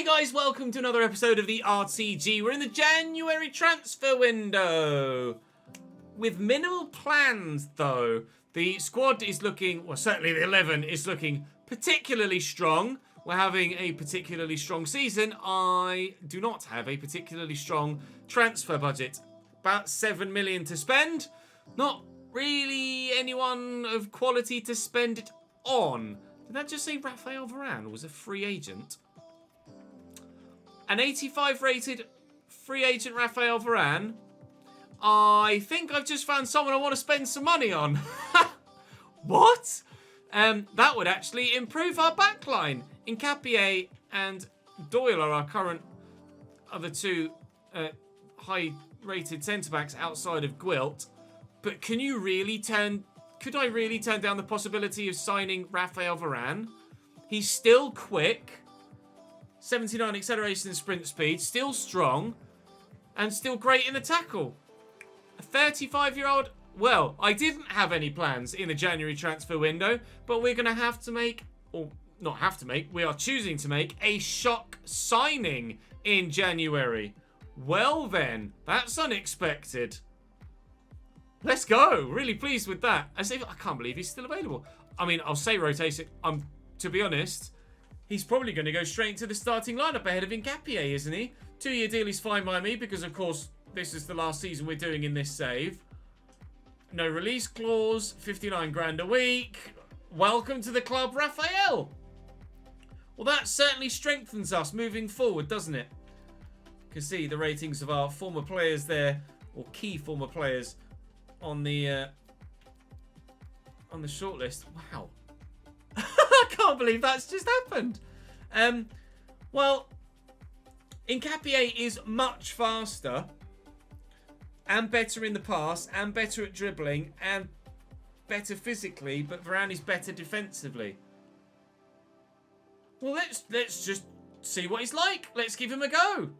Hey guys, welcome to another episode of the RTG. We're in the January transfer window. With minimal plans though. The squad is looking, well certainly the 11 is looking particularly strong. We're having a particularly strong season. I do not have a particularly strong transfer budget. About 7 million to spend. Not really anyone of quality to spend it on. Did that just say Raphael Varane was a free agent? An 85 rated free agent Raphael Varane. I think I've just found someone I want to spend some money on. What? That would actually improve our backline. Nkapie and Doyle are our current other two high rated centre backs outside of Gwilt. But can you really could I really turn down the possibility of signing Raphael Varane? He's still quick. 79 acceleration and sprint speed, still strong, and still great in the tackle. A 35-year-old, well, I didn't have any plans in the January transfer window, but we're going to have to make, or not have to make, we are choosing to make a shock signing in January. Well then, that's unexpected. Let's go. Really pleased with that. I can't believe he's still available. I mean, I'll say rotation. To be honest, he's probably going to go straight into the starting lineup ahead of Nkapie, isn't he? 2-year deal is fine by me because, of course, this is the last season we're doing in this save. No release clause, 59 grand a week. Welcome to the club, Raphael. Well, that certainly strengthens us moving forward, doesn't it? You can see the ratings of our former players there, or key former players, on the shortlist. Wow. I can't believe that's just happened. Well, Nkapie is much faster and better in the pass and better at dribbling and better physically, but Varane is better defensively. Well, let's just see what he's like. Let's give him a go.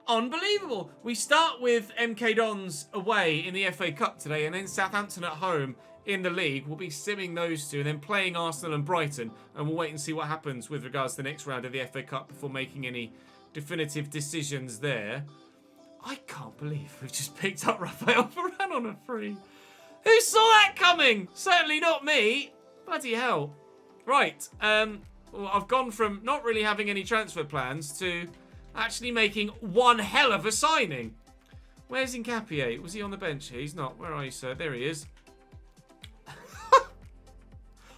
Unbelievable. We start with MK Dons away in the FA Cup today and then Southampton at home in the league. We'll be simming those two and then playing Arsenal and Brighton, and we'll wait and see what happens with regards to the next round of the FA Cup before making any definitive decisions there. I can't believe we've just picked up Raphael Varane on a free. Who saw that coming? Certainly not me. Bloody hell. Right, well, I've gone from not really having any transfer plans to actually making one hell of a signing. Where's Nkapie? Was he on the bench here? He's not. Where are you, sir? There he is.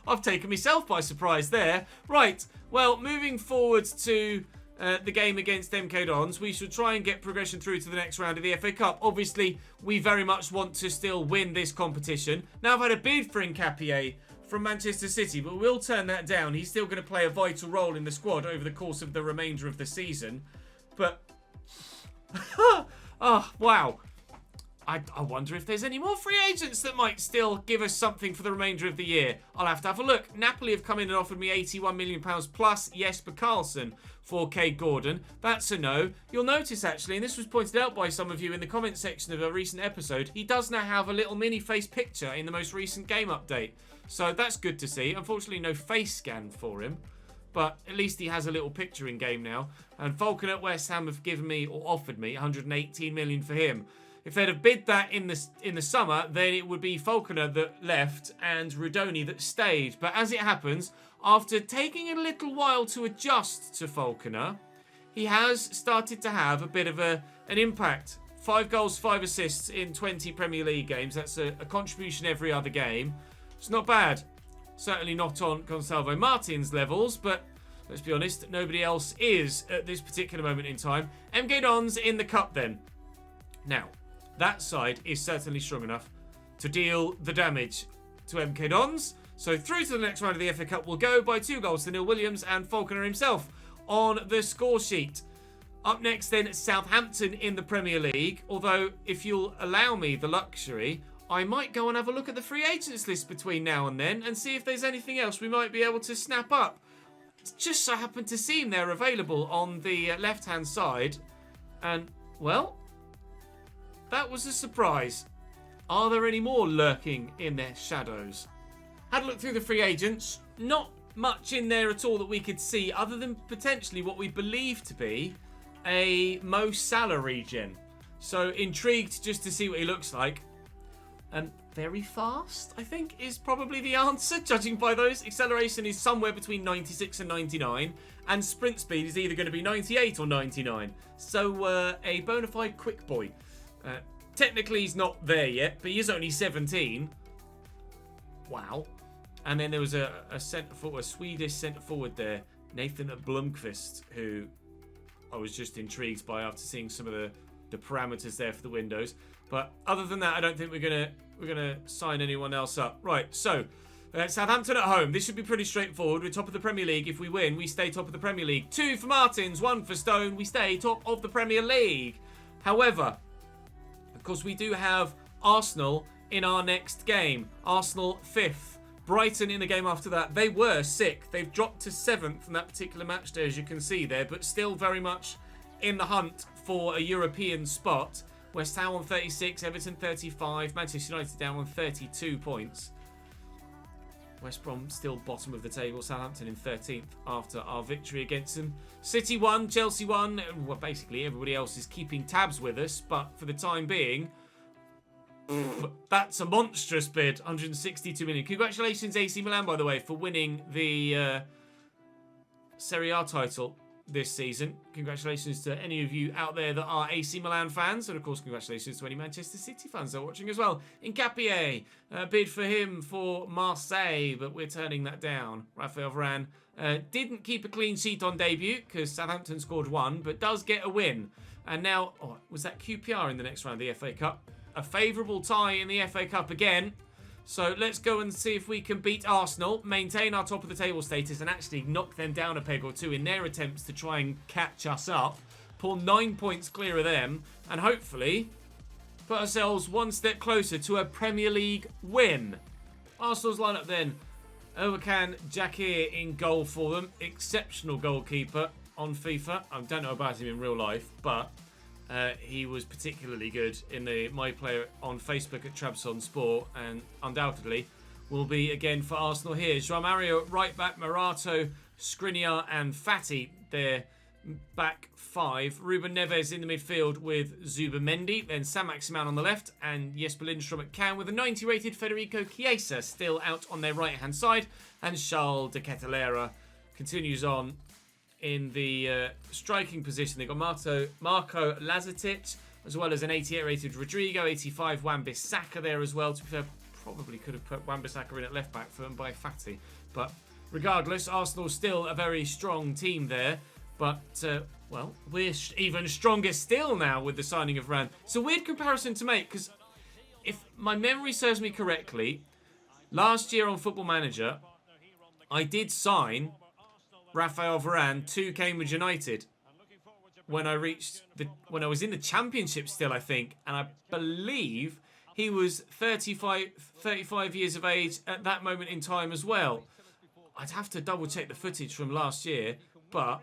I've taken myself by surprise there. Right, well, moving forward to the game against MK Dons, we should try and get progression through to the next round of the FA Cup. Obviously, we very much want to still win this competition. Now, I've had a bid for Nkapie from Manchester City, but we'll turn that down. He's still going to play a vital role in the squad over the course of the remainder of the season. But, oh, wow. I wonder if there's any more free agents that might still give us something for the remainder of the year. I'll have to have a look. Napoli have come in and offered me £81 million plus Jesper Karlsson for Cade Gordon. That's a no. You'll notice, actually, and this was pointed out by some of you in the comment section of a recent episode, he does now have a little mini face picture in the most recent game update. So that's good to see. Unfortunately, no face scan for him. But at least he has a little picture in game now. And Falcon at West Ham have given me, or offered me, 118 million for him. If they'd have bid that in the summer, then it would be Falconer that left and Rudoni that stayed. But as it happens, after taking a little while to adjust to Falconer, he has started to have a bit of an impact. 5 goals, 5 assists in 20 Premier League games. That's a contribution every other game. It's not bad. Certainly not on Gonçalvo Martin's levels, but let's be honest, nobody else is at this particular moment in time. MK Dons in the cup then. Now, that side is certainly strong enough to deal the damage to MK Dons. So through to the next round of the FA Cup will go by 2 goals to Neil Williams and Falconer himself on the score sheet. Up next then, Southampton in the Premier League. Although, if you'll allow me the luxury, I might go and have a look at the free agents list between now and then and see if there's anything else we might be able to snap up. Just so happen to see them there available on the left-hand side. And, well, that was a surprise. Are there any more lurking in their shadows? Had a look through the free agents. Not much in there at all that we could see, other than potentially what we believe to be a Mo Salah regen. So intrigued just to see what he looks like. And very fast, I think, is probably the answer, judging by those. Acceleration is somewhere between 96 and 99, and sprint speed is either going to be 98 or 99. So a bona fide quick boy. Technically, he's not there yet, but he is only 17. Wow. And then there was a Swedish centre forward there, Nathan Blomqvist, who I was just intrigued by after seeing some of the parameters there for the windows. But other than that, I don't think we're gonna sign anyone else up. Right, so Southampton at home. This should be pretty straightforward. We're top of the Premier League. If we win, we stay top of the Premier League. 2 for Martins, 1 for Stone. We stay top of the Premier League. However, of course, we do have Arsenal in our next game. Arsenal 5th. Brighton in the game after that. They were 6th. They've dropped to 7th in that particular match day, as you can see there, but still very much in the hunt for a European spot. West Ham on 36, Everton 35, Manchester United down on 32 points. West Brom still bottom of the table, Southampton in 13th after our victory against them. City 1, Chelsea 1. Well, basically everybody else is keeping tabs with us, but for the time being, that's a monstrous bid, 162 million. Congratulations AC Milan, by the way, for winning the Serie A title this season. Congratulations to any of you out there that are AC Milan fans, and of course congratulations to any Manchester City fans that are watching as well. Nkapie, bid for him for Marseille, but we're turning that down. Raphael Varane didn't keep a clean sheet on debut because Southampton scored 1, but does get a win. And now, was that QPR in the next round of the FA Cup? A favourable tie in the FA Cup again. So let's go and see if we can beat Arsenal, maintain our top of the table status, and actually knock them down a peg or two in their attempts to try and catch us up. Pull 9 points clear of them, and hopefully put ourselves one step closer to a Premier League win. Arsenal's lineup then. Overcan Jakir in goal for them. Exceptional goalkeeper on FIFA. I don't know about him in real life, but he was particularly good in the My Player on Facebook at Trabzon Sport, and undoubtedly will be again for Arsenal here. João Mario at right back, Morato, Skriniar and Fati, their back 5. Ruben Neves in the midfield with Zubimendi, then Sam Maximan on the left, and Jesper Lindstrom at cam with a 90 rated Federico Chiesa still out on their right hand side, and Charles de Ketelaere continues on in the striking position. They've got Marco Lazetic, as well as an 88 rated Rodrigo, 85 Wan-Bissaka there as well. To be fair, probably could have put Wan-Bissaka in at left back for them by Fati. But regardless, Arsenal's still a very strong team there. But, well, we're even stronger still now with the signing of Varane. It's a weird comparison to make, because if my memory serves me correctly, last year on Football Manager, I did sign Raphael Varane to Cambridge United when I was in the Championship still, I think, and I believe he was 35 years of age at that moment in time as well. I'd have to double check the footage from last year, but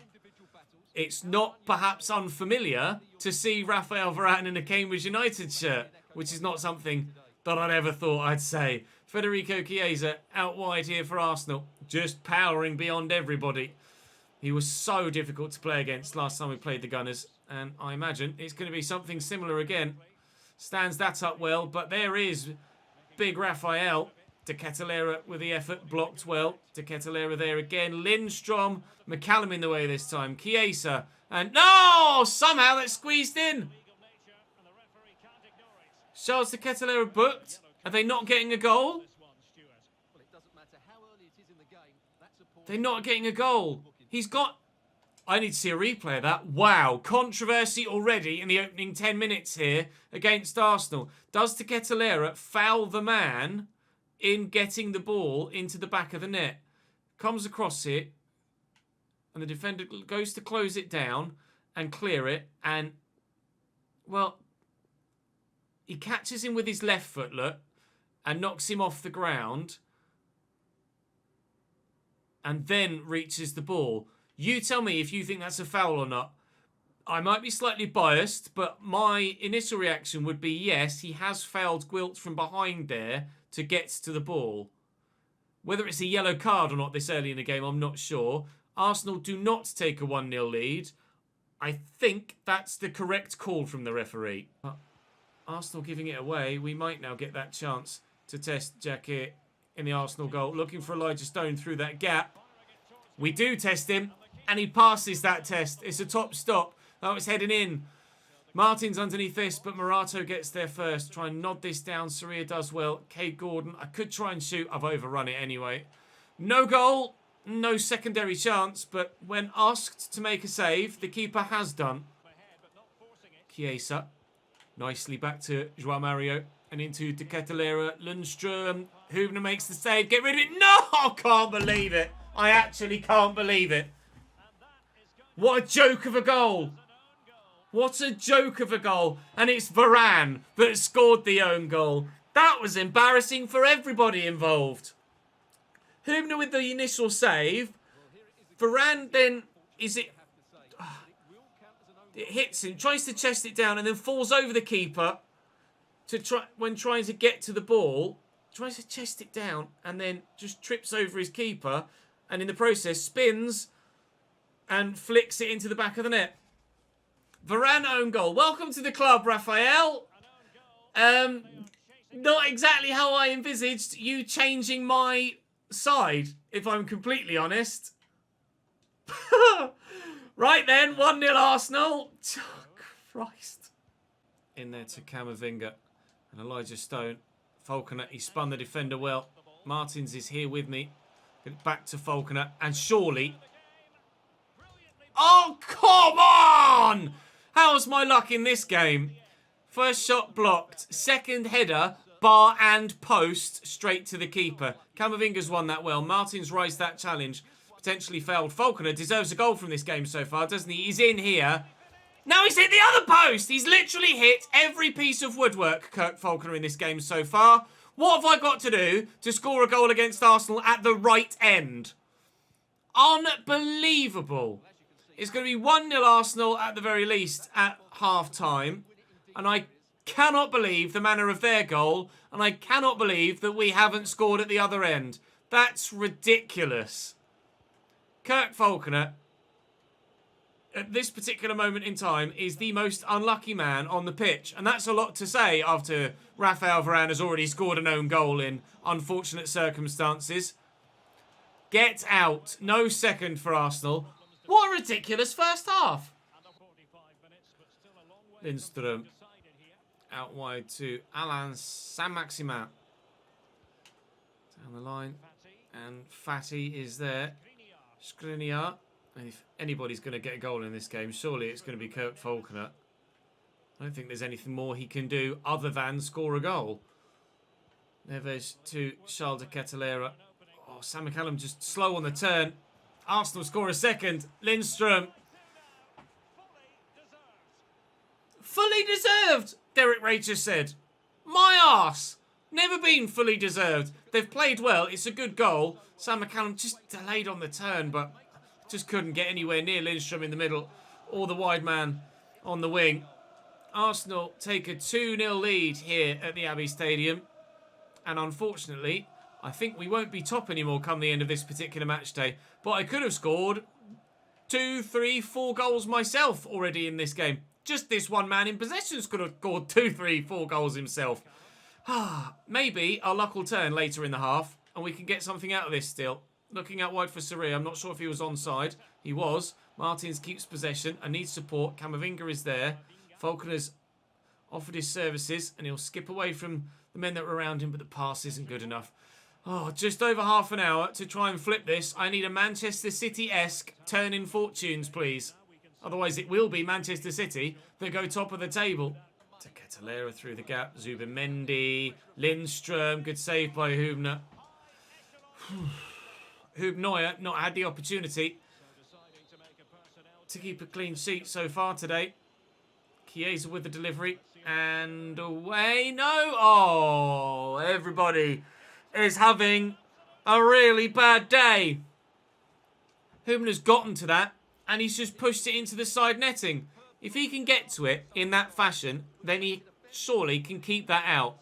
it's not perhaps unfamiliar to see Raphael Varane in a Cambridge United shirt, which is not something that I'd ever thought I'd say. Federico Chiesa out wide here for Arsenal, just powering beyond everybody. He was so difficult to play against last time we played the Gunners, and I imagine it's going to be something similar again. Stands that up well, but there is big Raphael. De Ketelaere with the effort, blocked well. De Ketelaere there again. Lindstrom, McCallum in the way this time. Chiesa, and no! Somehow that's squeezed in. Charles De Ketelaere booked. Are they not getting a goal? They're not getting a goal. He's got... I need to see a replay of that. Wow. Controversy already in the opening 10 minutes here against Arsenal. Does De Ketelaere foul the man in getting the ball into the back of the net? Comes across it, and the defender goes to close it down and clear it, and, well, he catches him with his left foot, look, and knocks him off the ground, and then reaches the ball. You tell me if you think that's a foul or not. I might be slightly biased, but my initial reaction would be yes, he has fouled Gwilt from behind there to get to the ball. Whether it's a yellow card or not this early in the game, I'm not sure. Arsenal do not take a 1-0 lead. I think that's the correct call from the referee. But Arsenal giving it away. We might now get that chance to test Jacket in the Arsenal goal. Looking for Elijah Stone through that gap. We do test him, and he passes that test. It's a top stop. Oh, it's heading in. Martin's underneath this, but Morato gets there first. Try and nod this down. Saria does well. Cade Gordon. I could try and shoot. I've overrun it anyway. No goal. No secondary chance, but when asked to make a save, the keeper has done. Chiesa. Nicely back to Joao Mario. And into De Ketelaere. Lundstrom. Hubner makes the save. Get rid of it. No! I can't believe it. I actually can't believe it. What a joke of a goal. What a joke of a goal. And it's Varane that scored the own goal. That was embarrassing for everybody involved. Hubner with the initial save. Varane then, it hits him, tries to chest it down and then falls over the keeper when trying to get to the ball. Tries to chest it down and then just trips over his keeper and in the process spins and flicks it into the back of the net. Varane own goal. Welcome to the club, Raphael. Not exactly how I envisaged you changing my side, if I'm completely honest. Right then, 1-0 Arsenal. Oh, Christ. In there to Camavinga and Elijah Stone. Falconer, he spun the defender well. Martins is here with me. Get it back to Falconer and surely... Oh, come on! How's my luck in this game? First shot blocked. Second header, bar and post, straight to the keeper. Camavinga's won that well. Martins raised that challenge. Potentially failed. Falconer deserves a goal from this game so far, doesn't he? He's in here. Now he's hit the other post. He's literally hit every piece of woodwork, Kirk Falconer, in this game so far. What have I got to do to score a goal against Arsenal at the right end? Unbelievable. It's going to be 1-0 Arsenal at the very least at half-time. And I cannot believe the manner of their goal. And I cannot believe that we haven't scored at the other end. That's ridiculous. Kirk Falconer, at this particular moment in time, is the most unlucky man on the pitch. And that's a lot to say after Raphael Varane has already scored an own goal in unfortunate circumstances. Get out. No second for Arsenal. What a ridiculous first half. Lindstrom. Out wide to Alain Saint-Maximin. Down the line. And Fatty is there. Skriniar. And if anybody's going to get a goal in this game, surely it's going to be Kirk Falconer. I don't think there's anything more he can do other than score a goal. Neves to Charles de Ketelaere. Oh, Sam McCallum just slow on the turn. Arsenal score a second. Lindstrom. Fully deserved, Derek Ray just said. My arse. Never been fully deserved. They've played well. It's a good goal. Sam McCallum just delayed on the turn, but just couldn't get anywhere near Lindstrom in the middle or the wide man on the wing. Arsenal take a 2-0 lead here at the Abbey Stadium. And unfortunately, I think we won't be top anymore come the end of this particular match day. But I could have scored 2, 3, 4 goals myself already in this game. Just this one man in possessions could have scored 2, 3, 4 goals himself. Maybe our luck will turn later in the half and we can get something out of this still. Looking out wide for Saria. I'm not sure if he was onside. He was. Martins keeps possession and needs support. Camavinga is there. Falconer's offered his services and he'll skip away from the men that were around him, but the pass isn't good enough. Oh, just over half an hour to try and flip this. I need a Manchester City-esque turn in fortunes, please. Otherwise, it will be Manchester City that go top of the table. De Ketelaere through the gap. Zubimendi. Lindstrom. Good save by Hubner. Hubner not had the opportunity to keep a clean sheet so far today. Chiesa with the delivery. And away. No. Oh, everybody is having a really bad day. Hubner's gotten to that. And he's just pushed it into the side netting. If he can get to it in that fashion, then he surely can keep that out.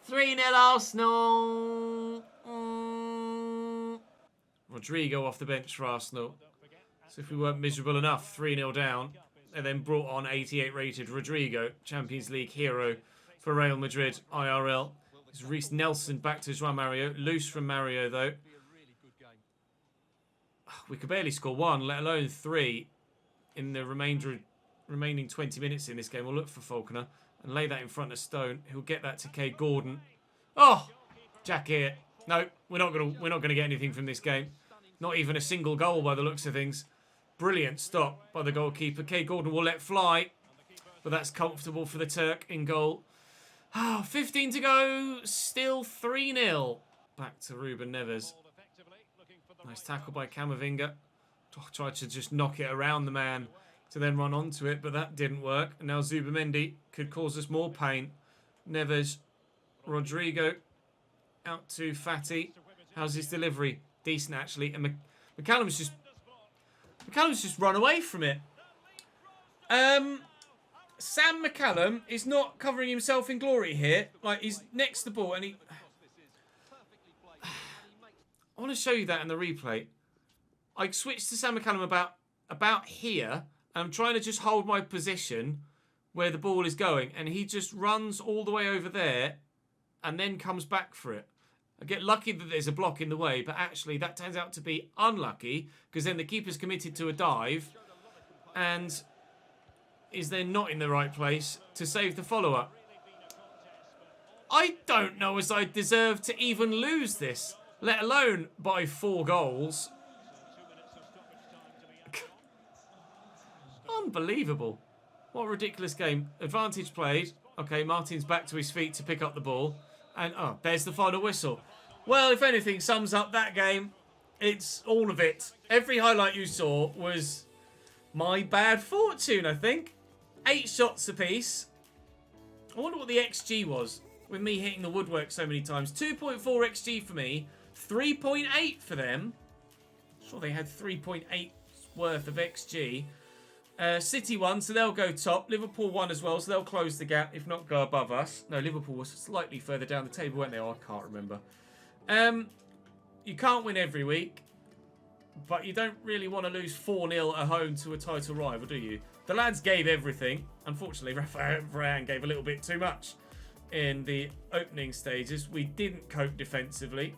3-0 Arsenal. Rodrigo off the bench for Arsenal. So if we weren't miserable enough, 3-0 down, and then brought on 88 rated Rodrigo, Champions League hero for Real Madrid, IRL. It's Reece Nelson back to João Mario. Loose from Mario, though. We could barely score 1, let alone 3 in the remaining 20 minutes in this game. We'll look for Faulkner and lay that in front of Stone. He'll get that to Kay Gordon. Oh, Jack here. No, we're not gonna get anything from this game. Not even a single goal by the looks of things. Brilliant stop by the goalkeeper. Kay Gordon will let fly, but that's comfortable for the Turk in goal. 15 to go, still 3-0. Back to Ruben Neves. Nice tackle by Camavinga. Tried to just knock it around the man to then run onto it, but that didn't work. And now Zubamendi could cause us more pain. Neves, Rodrigo, out to Fati. How's his delivery? Decent, actually. And McCallum's just run away from it. Sam McCallum is not covering himself in glory here. Like, he's next to the ball and he... I want to show you that in the replay. I switched to Sam McCallum about here, and I'm trying to just hold my position where the ball is going, and he just runs all the way over there and then comes back for it. I get lucky that there's a block in the way, but actually that turns out to be unlucky because then the keeper's committed to a dive and is then not in the right place to save the follow-up. I don't know as I deserve to even lose this, let alone by 4 goals. Unbelievable. What a ridiculous game. Advantage played. Okay, Martin's back to his feet to pick up the ball. And, oh, there's the final whistle. Well, if anything sums up that game, it's all of it. Every highlight you saw was my bad fortune, I think. 8 shots apiece. I wonder what the XG was with me hitting the woodwork so many times. 2.4 XG for me. 3.8 for them. Sure, they had 3.8 worth of XG. City won, so they'll go top. Liverpool won as well, so they'll close the gap, if not go above us. No, Liverpool was slightly further down the table, weren't they? Oh, I can't remember. You can't win every week, but you don't really want to lose 4-0 at home to a title rival, do you? The lads gave everything. Unfortunately, Rafael Varane gave a little bit too much in the opening stages. We didn't cope defensively.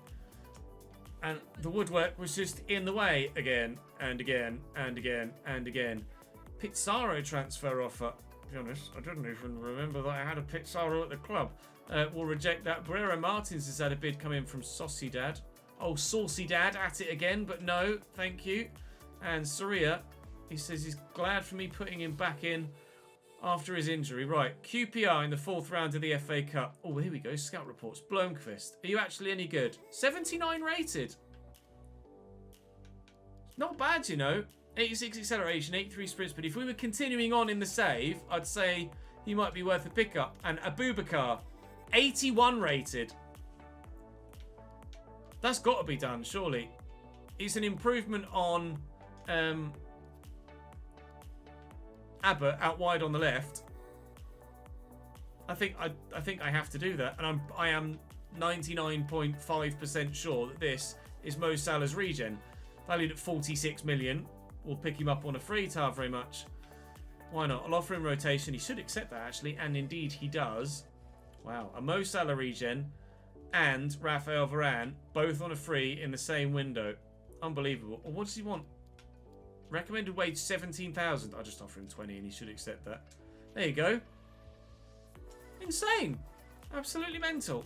And the woodwork was just in the way again and again and again and again. Pizarro transfer offer. To be honest, I didn't even remember that I had a Pizarro at the club. We'll reject that. Barrera Martins has had a bid come in from Sociedad. Oh, Saucy Dad at it again, but no, thank you. And Soria, he says he's glad for me putting him back in after his injury. Right, QPR in the 4th round of the FA Cup. Oh, here we go, scout reports. Blomqvist, are you actually any good? 79 rated. Not bad, you know. 86 acceleration, 83 sprint speed. If we were continuing on in the save, I'd say he might be worth a pickup. And Abubakar, 81 rated. That's got to be done, surely. It's an improvement on Abbott out wide on the left. I think I have to do that, and I am 99.5% sure that this is Mo Salah's regen, valued at 46 million. We'll pick him up on a free. Tar very much. Why not? I'll offer him rotation. He should accept that actually, and indeed he does. Wow, a Mo Salah regen and Rafael Varane both on a free in the same window. Unbelievable. Or what does he want? Recommended wage 17,000. I'll just offer him 20 and he should accept that. There you go. Insane. Absolutely mental.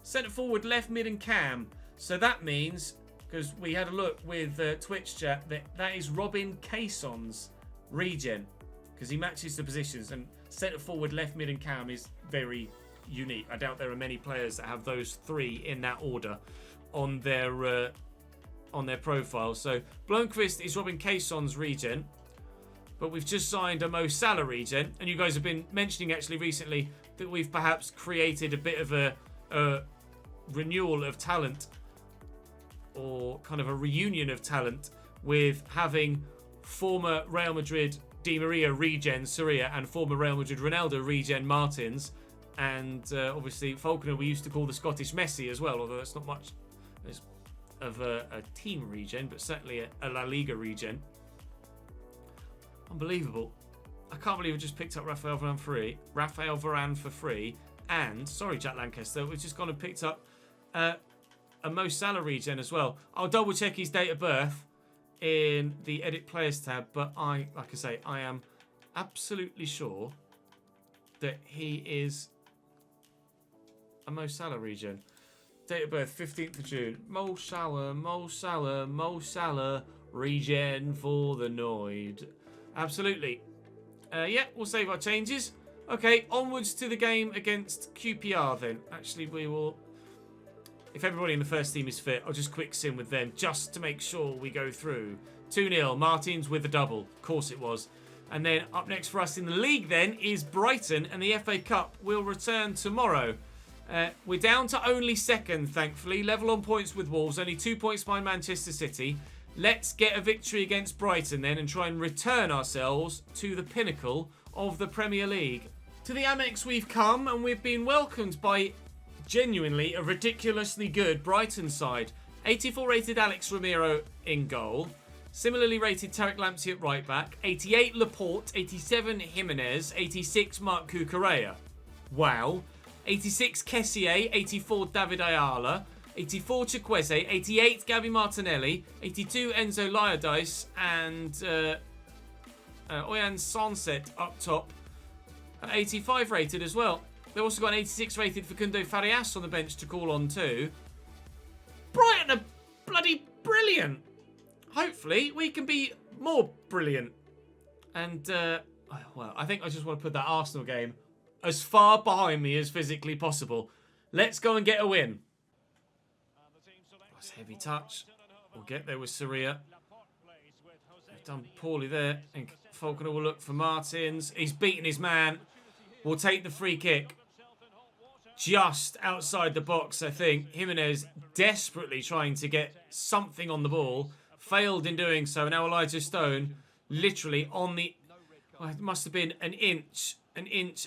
Centre forward, left, mid and cam. So that means, because we had a look with Twitch chat, that is Robin Caisson's regen. Because he matches the positions. And centre forward, left, mid and cam is very unique. I doubt there are many players that have those 3 in that order on their profile. So Blomqvist is Robin Caisson's regen, but we've just signed a Mo Salah regen, and you guys have been mentioning actually recently that we've perhaps created a bit of a renewal of talent, or kind of a reunion of talent, with having former Real Madrid Di Maria regen Soria and former Real Madrid Ronaldo regen Martins And obviously Falconer we used to call the Scottish Messi as well, although that's not much of a team regen, but certainly a La Liga regen. Unbelievable. I can't believe I just picked up Raphael Varane for free. And, sorry Jack Lancaster, we've just gone and picked up a Mo Salah regen as well. I'll double check his date of birth in the Edit Players tab, but like I say, I am absolutely sure that he is a Mo Salah regen. Date of birth, 15th of June. Mo Salah, Mo Salah, Mo Salah, regen for the Noid. Absolutely. Yeah, we'll save our changes. Okay, onwards to the game against QPR then. Actually, we will... If everybody in the first team is fit, I'll just quick sim with them just to make sure we go through. 2-0, Martins with the double. Of course it was. And then up next for us in the league then is Brighton, and the FA Cup will return tomorrow. We're down to only second, thankfully. Level on points with Wolves, only 2 points behind Manchester City. Let's get a victory against Brighton then and try and return ourselves to the pinnacle of the Premier League. To the Amex we've come, and we've been welcomed by genuinely a ridiculously good Brighton side. 84 rated Alex Romero in goal. Similarly rated Tarek Lamptey at right back. 88 Laporte, 87 Jimenez, 86 Marc Cucurella. Wow. 86 Kessié, 84 David Ayala, 84 Chukwueze, 88 Gabby Martinelli, 82 Enzo Liadice, and Oyan Sunset up top, 85 rated as well. They've also got an 86 rated Facundo Farias on the bench to call on too. Brighton are bloody brilliant. Hopefully we can be more brilliant. And, well, I think I just want to put that Arsenal game as far behind me as physically possible. Let's go and get a win. That's a heavy touch. We'll get there with Sarria. They've done poorly there. And Falconer will look for Martins. He's beaten his man. We'll take the free kick. Just outside the box, I think. Jimenez desperately trying to get something on the ball. Failed in doing so. Now Elijah Stone literally on the... Well, it must have been an inch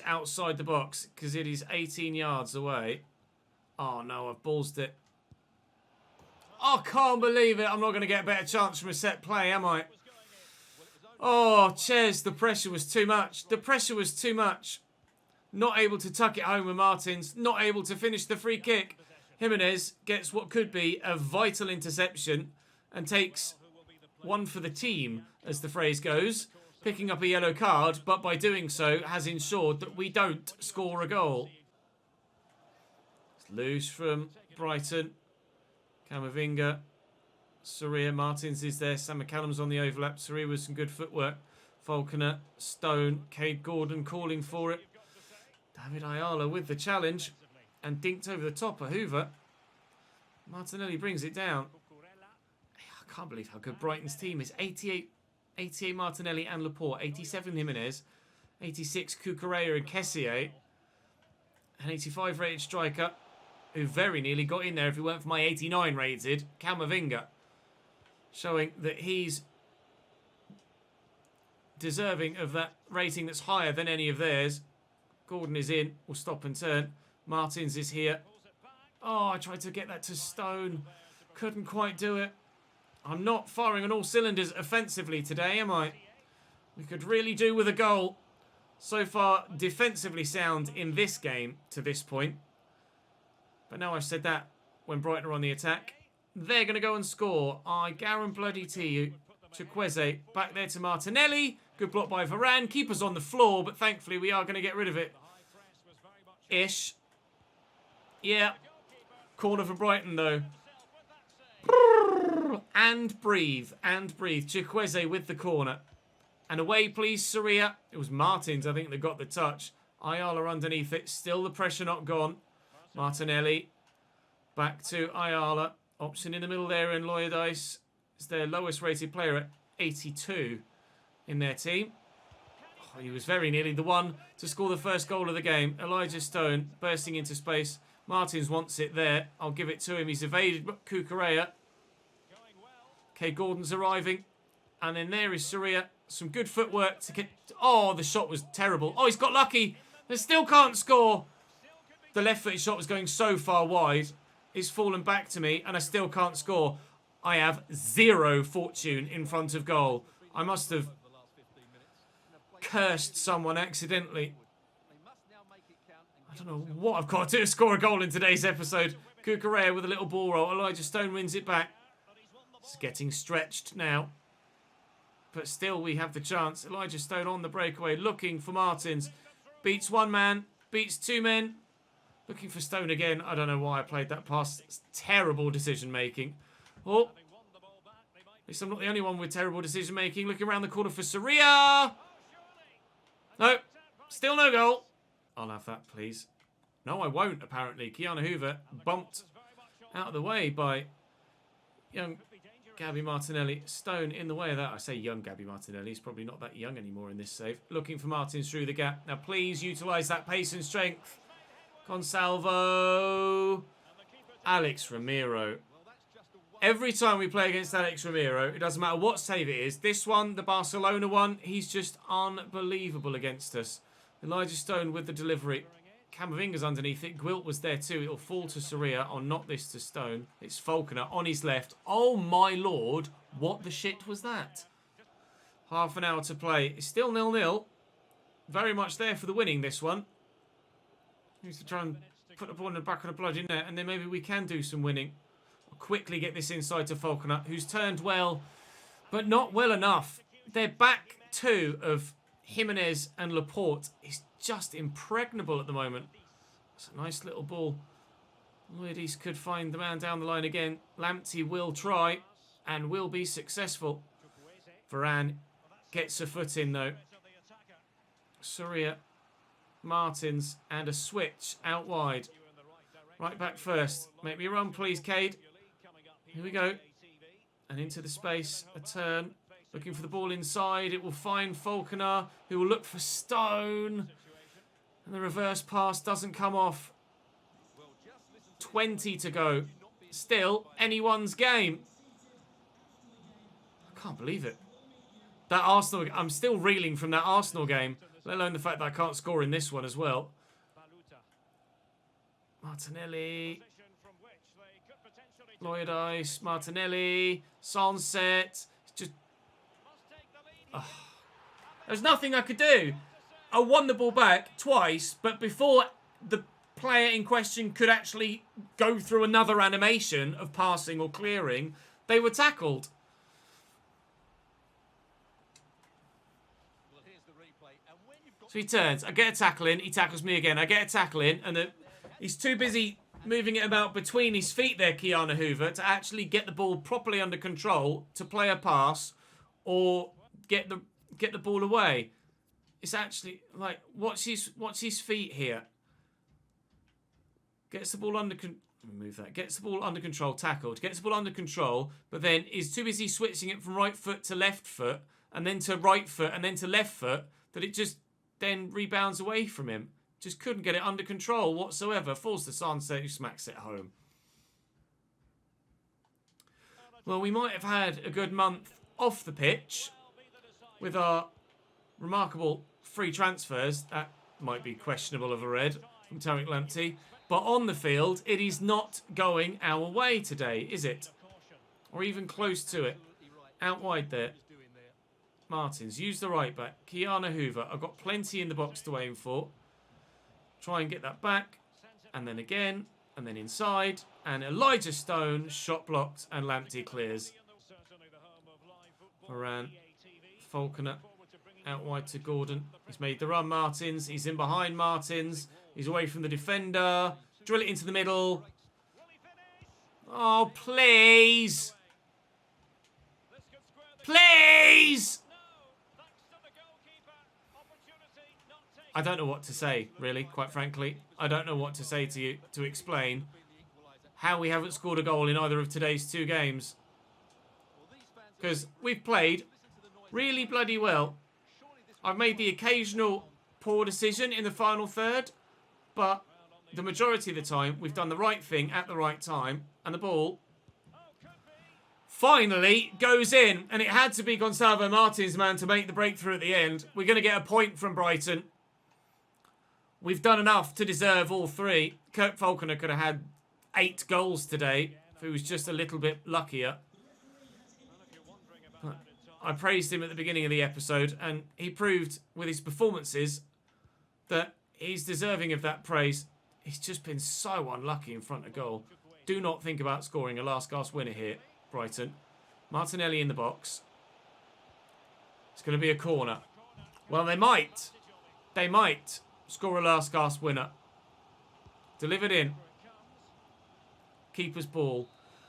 outside the box because it is 18 yards away. Oh no, I've ballsed it. I can't believe it. I'm not going to get a better chance from a set play, am I? Oh, Ches, the pressure was too much. The pressure was too much. Not able to tuck it home with Martins. Not able to finish the free kick. Jimenez gets what could be a vital interception and takes one for the team, as the phrase goes. Picking up a yellow card, but by doing so has ensured that we don't score a goal. It's loose from Brighton. Camavinga. Sarria. Martins is there. Sam McCallum's on the overlap. Sarria with some good footwork. Falconer. Stone. Cade Gordon calling for it. David Ayala with the challenge. And dinked over the top of Hoover. Martinelli brings it down. I can't believe how good Brighton's team is. 88 Martinelli and Laporte. 87 Jimenez. 86 Cucurella and Kessié. An 85 rated striker who very nearly got in there if it weren't for my 89 rated Camavinga. Showing that he's deserving of that rating that's higher than any of theirs. Gordon is in. Will stop and turn. Martins is here. Oh, I tried to get that to Stone. Couldn't quite do it. I'm not firing on all cylinders offensively today, am I? We could really do with a goal. So far, defensively sound in this game to this point. But now I've said that, when Brighton are on the attack, they're going to go and score. I guarantee you. Chukwueze back there to Martinelli. Good block by Varane. Keeper's on the floor, but thankfully we are going to get rid of it. Ish. Yeah. Corner for Brighton, though. And breathe. And breathe. Chukwueze with the corner. And away, please, Sarria. It was Martins, I think, that got the touch. Ayala underneath it. Still the pressure not gone. Martinelli. Back to Ayala. Option in the middle there in Liadice. It's their lowest rated player at 82 in their team. Oh, he was very nearly the one to score the first goal of the game. Elijah Stone bursting into space. Martins wants it there. I'll give it to him. He's evaded Cucurella. Okay, Gordon's arriving. And then there is Sarria. Some good footwork to get... Oh, the shot was terrible. Oh, he's got lucky. They still can't score. the left-footed shot was going so far wide. It's fallen back to me, and I still can't score. I have zero fortune in front of goal. I must have cursed someone accidentally. I don't know what I've got to do to score a goal in today's episode. Cucurella with a little ball roll. Elijah Stone wins it back. It's getting stretched now. But still, we have the chance. Elijah Stone on the breakaway, looking for Martins. Beats one man, beats two men. Looking for Stone again. I don't know why I played that pass. It's terrible decision-making. Oh, at least I'm not the only one with terrible decision-making. Looking around the corner for Soria. No, still no goal. I'll have that, please. No, I won't, apparently. Keanu Hoover bumped out of the way by young Gabby Martinelli. Stone in the way of that. I say young Gabby Martinelli. He's probably not that young anymore in this save. Looking for Martins through the gap. Now, please utilise that pace and strength. Consalvo. Alex Ramiro. Every time we play against Alex Ramiro, it doesn't matter what save it is. This one, the Barcelona one, he's just unbelievable against us. Elijah Stone with the delivery. Camavinga's underneath it. Gwilt was there too. It'll fall to Soria. Or not this to Stone. It's Falconer on his left. Oh my lord. What the shit was that? Half an hour to play. It's still 0-0. Very much there for the winning, this one. Needs to try and put the ball in the back of the bloody net. And then maybe we can do some winning. I'll quickly get this inside to Falconer, who's turned well, but not well enough. Their back two of Jimenez and Laporte is just impregnable at the moment. It's a nice little ball. Lloydis could find the man down the line again. Lamptey will try and will be successful. Varane gets a foot in though. Soria, Martins, and a switch out wide. Right back first. Make me a run, please, Cade. Here we go. And into the space. A turn. Looking for the ball inside. It will find Falconer, who will look for Stone. And the reverse pass doesn't come off. 20 to go. Still, anyone's game. I can't believe it. That Arsenal... I'm still reeling from that Arsenal game. Let alone the fact that I can't score in this one as well. Martinelli. Lloydis. Martinelli. Sunset. Just... There's nothing I could do. I won the ball back twice, but before the player in question could actually go through another animation of passing or clearing, they were tackled. So he turns. I get a tackle in. He tackles me again. I get a tackle in, and he's too busy moving it about between his feet there, Keanu Hoover, to actually get the ball properly under control to play a pass or get the ball away. It's actually like watch his feet here. Gets the ball under move that. Gets the ball under control, tackled. Gets the ball under control, but then is too busy switching it from right foot to left foot, and then to right foot, and then to left foot, that it just then rebounds away from him. Just couldn't get it under control whatsoever. Falls to Sunset, who smacks it home. Well, we might have had a good month off the pitch with our remarkable free transfers. That might be questionable of a red from Tariq Lamptey. But on the field, it is not going our way today, is it? Or even close to it. Out wide there. Martins, use the right back. Keanu Hoover, I've got plenty in the box to aim for. Try and get that back. And then again. And then inside. And Elijah Stone, shot blocked. And Lamptey clears. Varane. Falconer. Out wide to Gordon. He's made the run, Martins. He's in behind Martins. He's away from the defender. Drill it into the middle. Oh, please. Please. I don't know what to say, really, quite frankly. I don't know what to say to you to explain how we haven't scored a goal in either of today's two games. Because we've played really bloody well. I've made the occasional poor decision in the final third, but the majority of the time, we've done the right thing at the right time, and the ball finally goes in, and it had to be Gonçalo Martins' man to make the breakthrough at the end. We're going to get a point from Brighton. We've done enough to deserve all three. Kurt Falconer could have had 8 goals today if he was just a little bit luckier. I praised him at the beginning of the episode, and he proved with his performances that he's deserving of that praise. He's just been so unlucky in front of goal. Do not think about scoring a last-gasp winner here, Brighton. Martinelli in the box. It's going to be a corner. Well, they might. They might score a last-gasp winner. Delivered in. Keeper's ball.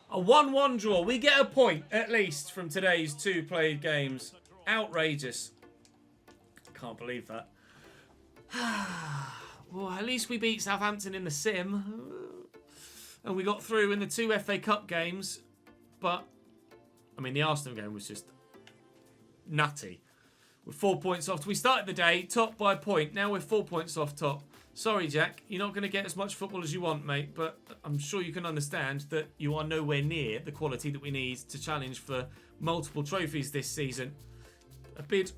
A 1-1 draw. We get a point, at least, from today's 2 played games. Outrageous. Can't believe that. Well, at least we beat Southampton in the sim. And we got through in the 2 FA Cup games. But, I mean, the Arsenal game was just nutty. We're 4 points off. We started the day top by a point. Now we're 4 points off top. Sorry, Jack. You're not going to get as much football as you want, mate. But I'm sure you can understand that you are nowhere near the quality that we need to challenge for multiple trophies this season. A bid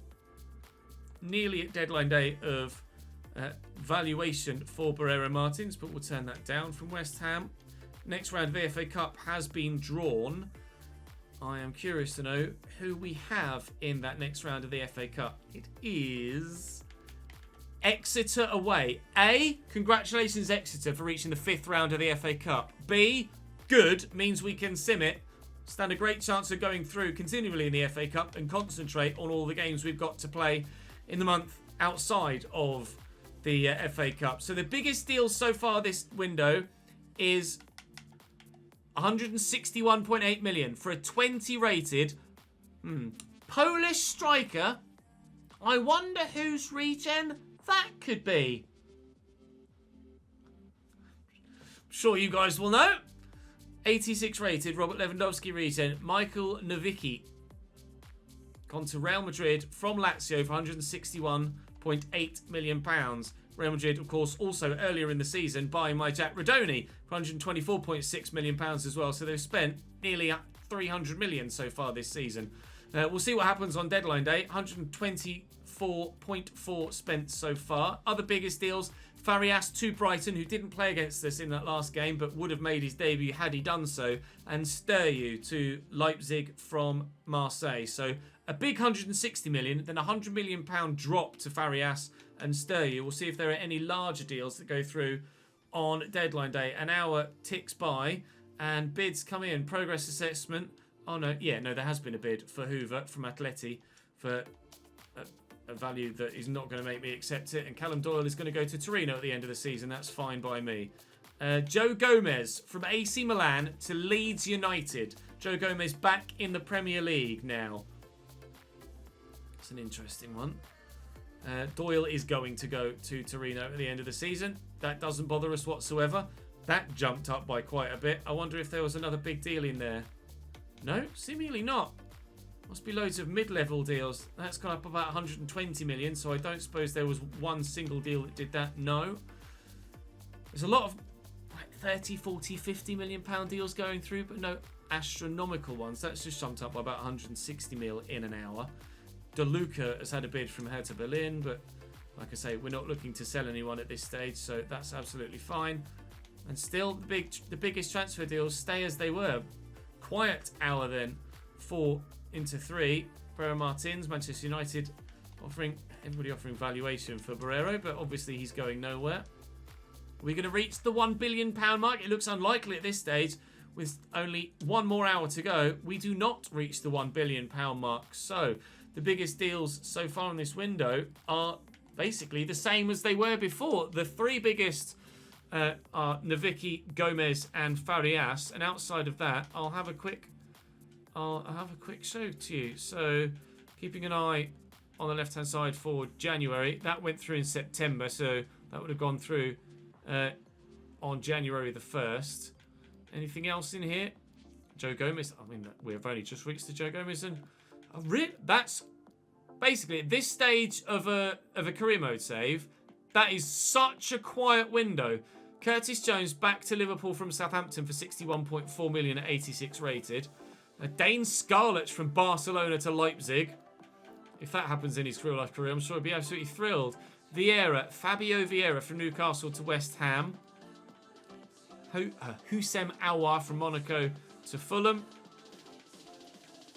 nearly at deadline day of valuation for Barrero Martins, but we'll turn that down from West Ham. Next round of the FA Cup has been drawn. I am curious to know who we have in that next round of the FA Cup. It is Exeter away. A, congratulations Exeter for reaching the 5th round of the FA Cup. B, good, means we can sim it. Stand a great chance of going through continually in the FA Cup and concentrate on all the games we've got to play in the month outside of the FA Cup. So the biggest deal so far this window is 161.8 million for a 20 rated Polish striker. I wonder whose regen that could be. I'm sure you guys will know. 86 rated Robert Lewandowski regen, Michael Nowicki. Gone to Real Madrid from Lazio for £161.8 million. Real Madrid, of course, also earlier in the season buying my Jack Radoni for £124.6 million as well. So they've spent nearly £300 million so far this season. We'll see what happens on deadline day. 124.4 spent so far. Other biggest deals, Farias to Brighton, who didn't play against us in that last game, but would have made his debut had he done so. And Sturyu to Leipzig from Marseille. So a big 160 million, then a £100 million drop to Farias and Sturyu. We'll see if there are any larger deals that go through on deadline day. An hour ticks by and bids come in. Progress assessment. Oh, no. Yeah, no, there has been a bid for Hoover from Atleti for a value that is not going to make me accept it. And Callum Doyle is going to go to Torino at the end of the season. That's fine by me. Joe Gomez from AC Milan to Leeds United. Joe Gomez back in the Premier League now. It's an interesting one. Doyle is going to go to Torino at the end of the season. That doesn't bother us whatsoever. That jumped up by quite a bit. I wonder if there was another big deal in there. No, seemingly not. Must be loads of mid-level deals. That's gone up about 120 million, so I don't suppose there was one single deal that did that. No. There's a lot of like 30, 40, 50 million pound deals going through, but no astronomical ones. That's just jumped up by about 160 mil in an hour. De Luca has had a bid from Hertha Berlin, but like I say, we're not looking to sell anyone at this stage, so that's absolutely fine. And still, the biggest transfer deals stay as they were. Quiet hour then, 4 into 3. Barrero Martins, Manchester United everybody offering valuation for Barrero, but obviously he's going nowhere. Are we going to reach the £1 billion mark? It looks unlikely at this stage. With only one more hour to go, we do not reach the £1 billion mark. So the biggest deals so far in this window are basically the same as they were before. The 3 biggest are Nowicki, Gomez, and Farias, and outside of that, I'll have a quick show to you. So, keeping an eye on the left-hand side for January, that went through in September, so that would have gone through on January the 1st. Anything else in here? Joe Gomez. I mean, we've only just reached the Joe Gomez, and that's basically at this stage of a career mode save. That is such a quiet window. Curtis Jones back to Liverpool from Southampton for 61.4 million at 86 rated. Dane Scarlett from Barcelona to Leipzig. If that happens in his real-life career, I'm sure he'll be absolutely thrilled. Fabio Vieira from Newcastle to West Ham. Houssem Aouar from Monaco to Fulham.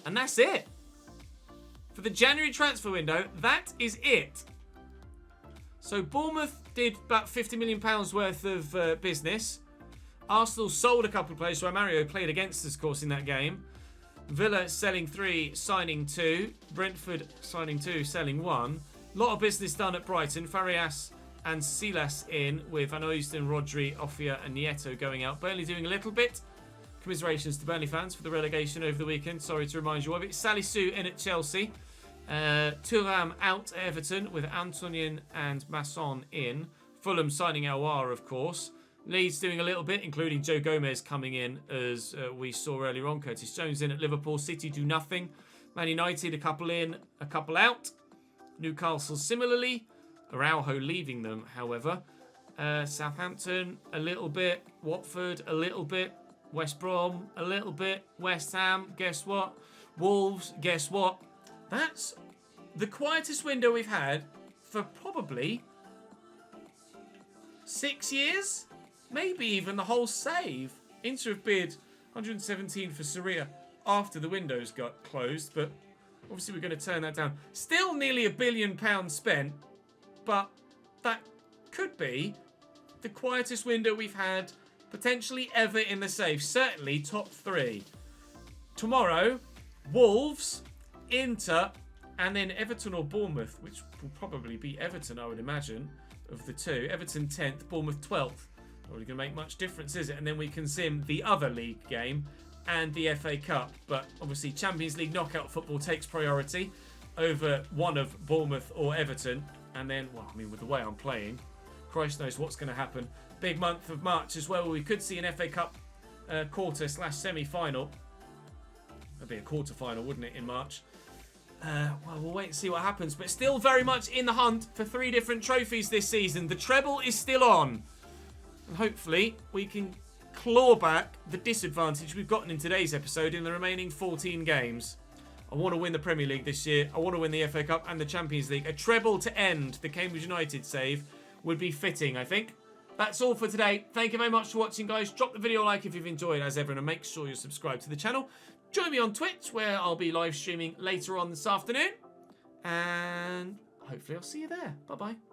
And that's it. For the January transfer window, that is it. So Bournemouth did about £50 million worth of business. Arsenal sold a couple of players. So Mario played against us, of course, in that game. Villa selling 3, signing 2. Brentford signing 2, selling 1. A lot of business done at Brighton. Farias and Silas in, with Van Oysden, Rodri, Offia and Nieto going out. Burnley doing a little bit. Commiserations to Burnley fans for the relegation over the weekend. Sorry to remind you of it. Salisu in at Chelsea. Thuram out at Everton with Antonin and Masson in. Fulham signing Aouar, of course. Leeds doing a little bit, including Joe Gomez coming in, as we saw earlier on. Curtis Jones in at Liverpool. City do nothing. Man United, a couple in, a couple out. Newcastle similarly. Araujo leaving them, however. Southampton, a little bit. Watford, a little bit. West Brom, a little bit. West Ham, guess what? Wolves, guess what? That's the quietest window we've had for probably 6 years? Maybe even the whole save. Inter have bid 117 for Sarria after the windows got closed, but obviously we're going to turn that down. Still nearly £1 billion spent, but that could be the quietest window we've had potentially ever in the save. Certainly top 3. Tomorrow, Wolves, Inter, and then Everton or Bournemouth, which will probably be Everton, I would imagine, of the two. Everton 10th, Bournemouth 12th. Not really going to make much difference, is it? And then we can sim the other league game and the FA Cup. But obviously, Champions League knockout football takes priority over one of Bournemouth or Everton. And then, well, I mean, with the way I'm playing, Christ knows what's going to happen. Big month of March as well, where we could see an FA Cup quarter/semi-final. That'd be a quarter-final, wouldn't it, in March? Well, we'll wait and see what happens. But still very much in the hunt for 3 different trophies this season. The treble is still on. And hopefully we can claw back the disadvantage we've gotten in today's episode in the remaining 14 games. I want to win the Premier League this year. I want to win the FA Cup and the Champions League. A treble to end the Cambridge United save would be fitting, I think. That's all for today. Thank you very much for watching, guys. Drop the video a like if you've enjoyed, as ever, and make sure you're subscribed to the channel. Join me on Twitch, where I'll be live streaming later on this afternoon. And hopefully I'll see you there. Bye-bye.